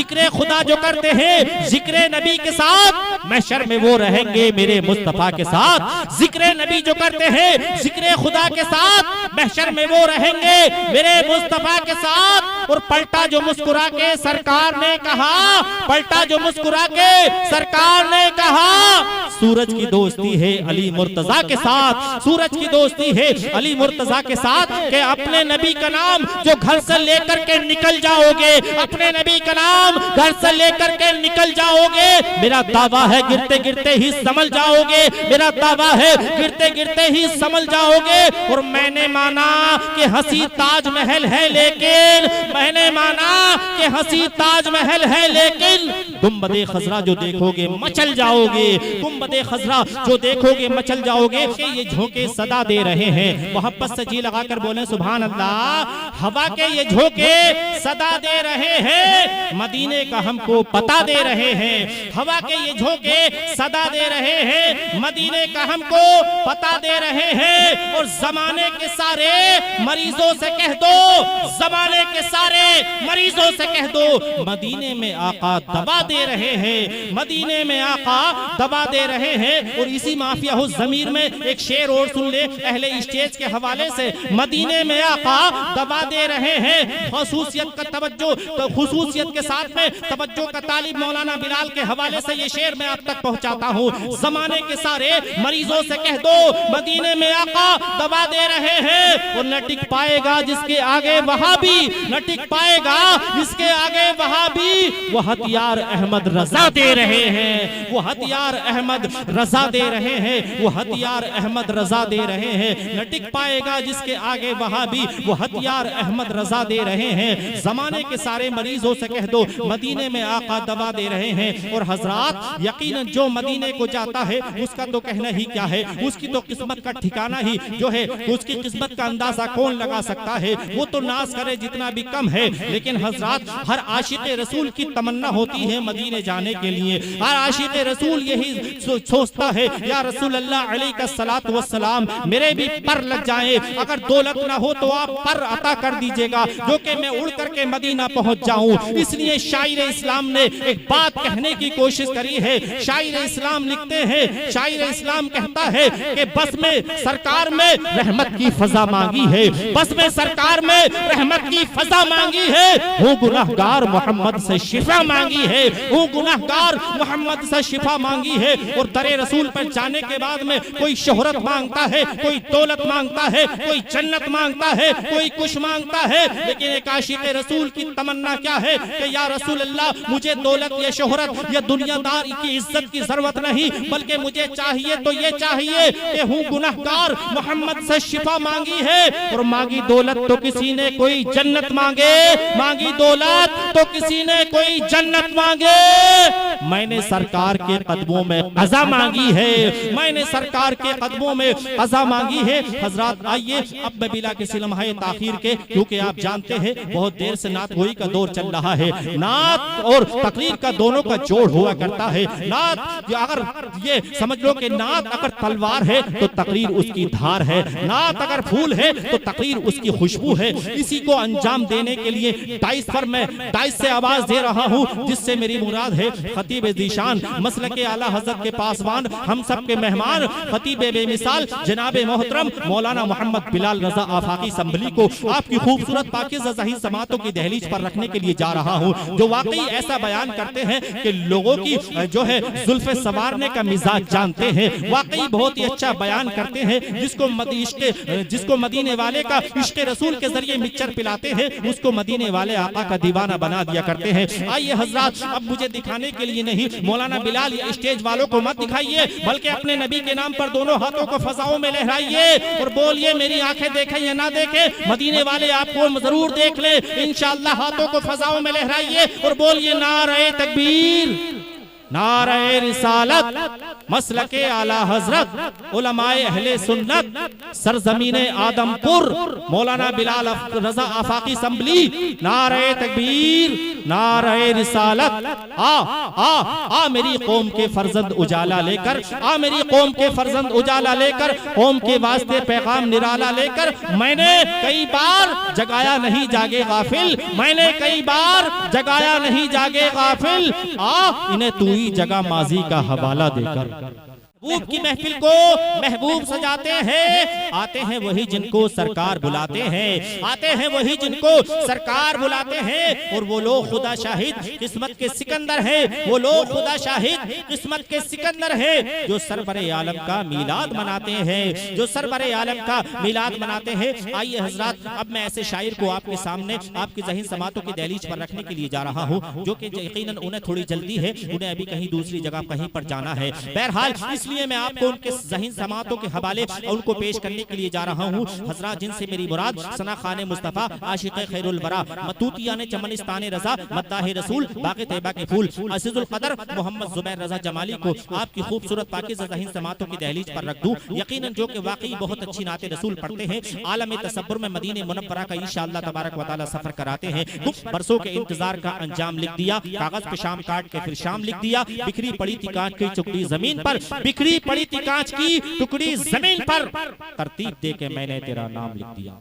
जिक्र खुदा जो करते हैं जिक्र नबी के साथ, महशर में वो रहेंगे मेरे मुस्तफा के साथ। जिक्र नबी जो करते हैं जिक्र खुदा के साथ, महशर में वो रहेंगे मेरे मुस्तफा के साथ। और पलटा जो मुस्कुरा के सरकार ने कहा, पलटा जो मुस्कुरा के सरकार ने कहा, सूरज की दोस्ती है अली मुर्तजा के साथ, सूरज की दोस्ती है अली मुर्तजा के साथ। कि अपने नबी का नाम जो घर से लेकर के निकल जाओगे, अपने नबी का नाम घर से लेकर के निकल जाओगे, मेरा दावा है गिरते गिरते ही संभल जाओगे, मेरा दावा है गिरते गिरते ही संभल जाओगे। और मैंने माना कि हंसी ताजमहल है लेकिन, मैंने माना कि हंसी ताजमहल है लेकिन गुंबदे खजरा जो देखोगे मचल जाओगे, गुंबदे खजरा जो देखोगे मचल जाओगे। ये झोंके सदा दे रहे हैं, मोहब्बत से जी लगाकर बोले सुभान अल्लाह। हवा के ये झोंके सदा दे रहे हैं, मदीने का हमको पता दे रहे हैं। हवा के ये झोंके सदा दे रहे हैं, मदीने का हमको पता दे रहे हैं। और जमाने के सारे मरीजों से कह दो, जमाने के सारे मरीजों से कह दो, मदीने में आका दवा दे रहे हैं, मदीने में आका दवा दे रहे हैं। और इसी माफिया हो जमीर में एक शेर और सुन ले अहले स्टेज के हवाले से, मदीने में आका दवा दे रहे हैं। खुसूसियत का तवज्जो, खुसूसियत के साथ में तवज्जो का तालिब मौलाना बिलाल के हवाले से ये शेर मैं आप तक पहुंचाता हूं। जमाने के सारे मरीजों से कह दो, मदीने में आका दवा दे रहे हैं। और न टिक पाएगा जिसके आगे वहां भी, न टिक पाएगा जिसके आगे वहां भी, वो हथियार अहमद रजा दे रहे हैं, वो हथियार अहमद रजा दे रहे हैं, वो हथियार अहमद रजा दे रहे हैं। न टिक पाएगा जिसके आगे वहां भी, वो हथियार अहमद रजा दे रहे हैं। जमाने के सारे मरीजों से कह दो, मदीने में आका दवा दे रहे हैं। और हजरात यकीनन जो मदीने को जाता है उसका तो कहना ही क्या है, उसकी तो किस्मत का ठिकाना ही जो है, उसकी किस्मत का अंदाजा कौन लगा सकता है। वो तो नाज करे जितना भी कम है, लेकिन हजरात हर आशिक रसूल की तमन्ना होती है मदीने जाने के लिए। हर आशिक रसूल यही सोचता है, या रसूल अल्लाह अलैहिस्सलातु वस्सलाम मेरे भी पर लग जाए, अगर दौलत ना हो तो आप पर अता कर दीजिएगा, जो कि मैं उड़ करके मदीना पहुंच जाऊं। इसलिए शायर इस्लाम ने एक बात कहने की कोशिश करी है। शायर इस्लाम लिखते हैं, शायर इस्लाम कहता है कि बस में सरकार में रहमत की फजा मांगी है, बस में सरकार में रहमत की फजा मांगी है। हूँ गुनाहगार मोहम्मद से शिफा मांगी है, हूँ गुनाहगार मोहम्मद से शिफा मांगी है। और दरे रसूल पर जाने के बाद में कोई शोहरत मांगता है, कोई दौलत मांगता है, कोई जन्नत मांगता है, कोई कुछ मांगता है, लेकिन एक आशिक रसूल की तमन्ना क्या है कि या रसूल अल्लाह मुझे दौलत या शोहरत या दुनियादार की इज्जत की जरूरत नहीं, बल्कि मुझे चाहिए तो ये चाहिए कि हूँ गुनाहगार मोहम्मद से शिफा मांगी है। और मांगी दौलत तो किसी ने कोई जन्नत मांगे, मांगी दौलत तो किसी ने कोई जन्नत मांगे। मैंने सरकार के कदमों में कज़ा मांगी है, मैंने सरकार के कदमों में कज़ा मांगी है। हजरात आइए अब मैं बिला किसी लम्हे ताखीर के, क्योंकि आप जानते हैं बहुत देर से नात गोई का दौर चल रहा है, नात और तकरीर का दोनों का जोड़ हुआ करता है। नात अगर ये समझ लो कि नात अगर तलवार है तो तकरीर उसकी धार है, नात अगर फूल है तो तकरीर उसकी खुशबू है। इसी को अंजाम देने के लिए डाइस पर मैं डाइस से आवाज दे रहा हूँ, जिससे मेरी मुराद है खतीब ज़ीशान मसलक आला हज़रत के पासवान, हम सब के मेहमान खतीब बेमिसाल जनाब मोहतरम मौलाना मोहम्मद बिलाल रजा आफाकी संभली को आपकी खूबसूरत पाकीज़ा ज़ही समातों की दहलीज पर रखने के लिए जा रहा हूँ, जो वाकई ऐसा बयान करते हैं कि लोगों की जो है जुल्फ़े संवारने का मिजाज जानते हैं। वाकई बहुत ही अच्छा बयान करते हैं, जिसको मदीने वाले का इश्क रसूल के जरिए मिक्सचर पिलाते हैं, उसको मदीने वाले आका का दीवाना बना दिया करते हैं। आइए हजरात, अब मुझे दिखाने के लिए नहीं, मौलाना बिलाल या स्टेज वालों को मत दिखाइए, बल्कि अपने नबी के नाम पर दोनों हाथों को फजाओं में लहराइए और बोलिए मेरी आंखें देखें या ना देखें, मदीने वाले आपको जरूर देख ले। इंशाअल्लाह हाथों को फजाओं में लहराइए और बोलिए नारे तकबीर, नारे रिसालत, मसलके आला हजरत, उलमाए अहले सुन्नत, सरजमीने आदमपुर, मौलाना बिलाल रजा आफाकी असम्बली, नारे तकबीर, नारे रिसालत। आ मेरी कौम के फर्जंद उजाला लेकर, आ मेरी कौम के फर्जंद उजाला लेकर, कौम के वास्ते पैगाम निराला लेकर। मैंने कई बार जगाया नहीं जागे गाफिल, मैंने कई बार जगाया नहीं जागे गाफिल, इन्हें तू ही जगह माजी का हवाला देकर। महबूब की महफिल को महबूब सजाते हैं, आते हैं वही जिनको सरकार बुलाते हैं, आते हैं वही जिनको सरकार बुलाते हैं। और वो लोग खुदा शाहिद किस्मत के सिकंदर हैं, वो लोग खुदा शाहिद किस्मत के सिकंदर हैं जो सरबरे आलम का मीलाद मनाते हैं, जो सरबरे आलम का मीलाद मनाते हैं। आइए हजरात, अब मैं ऐसे शायर को आपके सामने आपकी ज़हीन समातों की दहलीज पर रखने के लिए जा रहा हूँ, जो कि यकीनन उन्हें थोड़ी जल्दी है, उन्हें अभी कहीं दूसरी जगह कहीं पर जाना है। बहरहाल इसलिए मैं आपको उनके ज़हीन समातों के हवाले उनको पेश करने के लिए जा रहा हूँ। हजरात, जिनसे मेरी मुराद सना खाने मुस्तफ़ा, आशिक़ खैरुल वरा, मतूतिया ने चमनिस्तान रज़ा, मद्दाह रसूल, बाक़ी तैयबा के फूल, अज़ीज़ुल क़दर मोहम्मद ज़ुबैर रज़ा जमाली को आपकी खूबसूरत पाकीज़ा ज़हीन समातों की दहलीज पर रख दूँ। यकीनन जो कि वाकई बहुत अच्छी नाते रसूल पढ़ते हैं, आलम तसब्बुर में मदीने मुनव्वरा का इंशाअल्लाह तबारक व तआला सफ़र कराते हैं। बरसों के इंतजार का अंजाम लिख दिया, कागज पे शाम काट के फिर शाम लिख दिया। बिखरी पड़ी थी कांच की टुकड़ी जमीन पर, बिखरी पड़ी थी कांच की टुकड़ी जमीन पर, तरतीब दे के मैंने तेरा नाम लिख दिया।